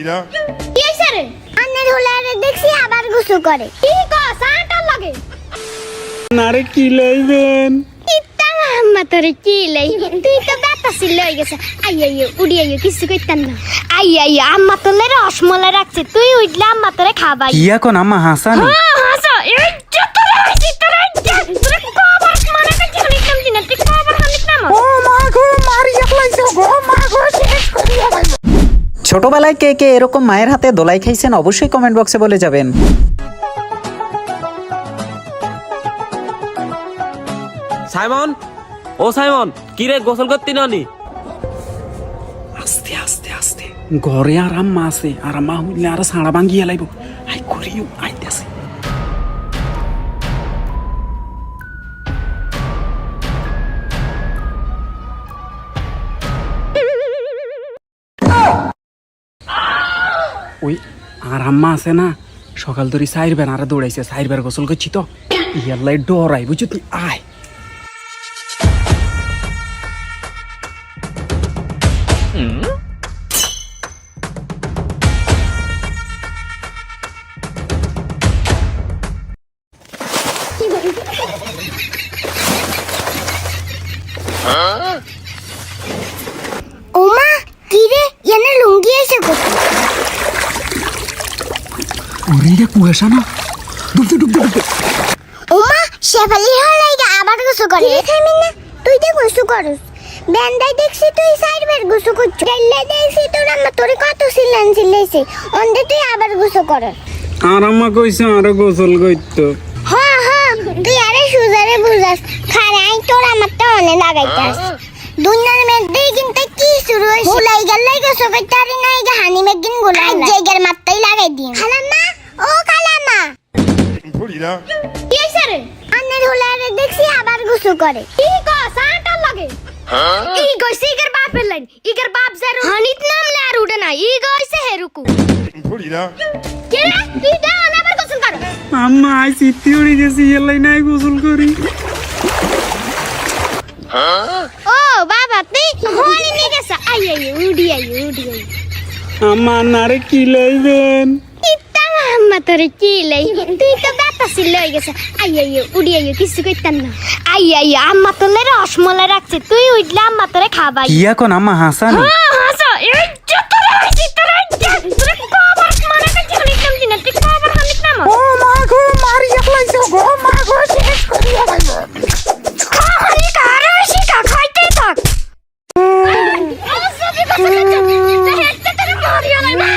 কি হইছে রে? আন্নের হুলারে দেখছি আবার গোসল করে। কি কস? আটা লাগে। নারে কি লইবেন? ইত্তা আম্মা তোরে কি লাই? তুই তো বেতাসি লই গেছে। আইয়ো উড়ি আইয়ো কিছু কইতাম না। আইয়ো আম্মা তোলে রসমলাই রাখছে। তুই উঠলে আম্মা তোরে খাবাই। কি এখন আম্মা হাসানি? হাসা এই যতরে হইছি তোরে তোরে কবার মানে কাছে নিতাম দিনা তুই কবার হানিতাম। ও মা গো মারিয়া ফলাইছো গো মা গো শেষ করিয়া ভাই। ছোটবেলায় কে কে এরকম মায়ের হাতে দোলাই খাইছেন অবশ্যই কমেন্ট বক্সে বলে যাবেন। সাইমন, ও সাইমন, কি রে গোসল করতে নানি? আস্তে আস্তে আস্তে ঘরে আর আম্মা আছে আর আম্মা হইলে আর সাড়া ভাঙ্গিয়া লাইব। আই করিও আইতাছে। ওই আর আম্মা আছে না, সকাল ধরে 4 বার আর দৌড়াইছে, 4 বার গোসল করছি তো ইয়াল্লাই ডরাই বুঝছো তুই আয়। ওমা কি রে এনে লুঙ্গি এসে কোথা? ওরে কুয়াশা না ডুবতে ডুবতে ডুবতে। ওমা শেফালি হলাইগা আবার গোসল করে। থামি না তুই তো গোসল করস। বেন্দাই দেখছি তুই সাইডবার গোসল করছ। গাইলে দেখছি তোর আম্মা তোরে কত সিলান সিলাইছে। অন্ধে তুই আবার গোসল কর। আর আম্মা কইছে আরো গোসল করতে। হ্যাঁ হ্যাঁ তুই আরে সুজারে বুঝাস। খারাই তোর আমারটা অনে লাগাইতাস। দুনিয়ার মধ্যে কিন্তু কি শুরু হইছে? গোলাই গেলাই গোসল করতে আরে নাই গা হানি মেগিন গোলাই জায়গার মাত্তাই লাগাই দিন। খালাম্মা ও খালাম্মা কি হইছে রে? আন্নের হুলারে দেখছি আবার গোসল করে। কি কস? আটা লাগে। ই কইছে ইগের বাপের লাইন। ইগের বাপ যার হানিত নামলে আর উঠে না। ই কইছে হেরুকু। কে রে? তুই দা আবার গোসল কর। আম্মা আই চিত্তি উড়ি গেছি ইয়াল্লাই নাই গোসল করি। ও বাবা তুই হলি নিয়ে গেছে। Woody I. আম্মা নারে কি লইবেন? ইত্তা আম্মা তোরে কি লাই? তুই তো বেতাসি লই গেছে। উডি আইয়ো কিছু কইতাম না। আম্মা তোলে রসমলাই রাখছে। তুই উঠলে আম্মা তোরে খাবাই। কি এখন আম্মা হাসানি? হাসা এই যতরে হইছি তোরে তোরে কবার মানে কাছে নিতাম দিনা তুই কবার হানিতাম। ও মা গো মারিয়া ফলাইছো গো মা গো শেষ করিয়া ভাই। খালি কারে শিকা খাইতে থাক। আসাবি কথা কইতে হেতে তোরে মারিয়া লাইবা।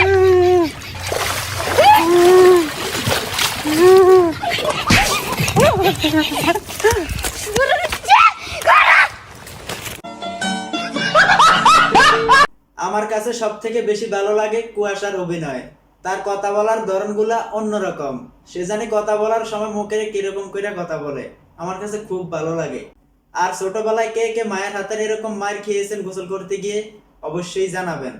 আমার কাছে সব থেকে বেশি ভালো লাগে কুয়াশার অভিনয়। তার কথা বলার ধরনগুলা অন্যরকম। সে জানি কথা বলার সময় মুখে কিরকম করে কথা বলে, আমার কাছে খুব ভালো লাগে। আর ছোটবেলায় কে কে মায়ের হাতের এরকম মার খেয়েছেন গোসল করতে গিয়ে অবশ্যই জানাবেন।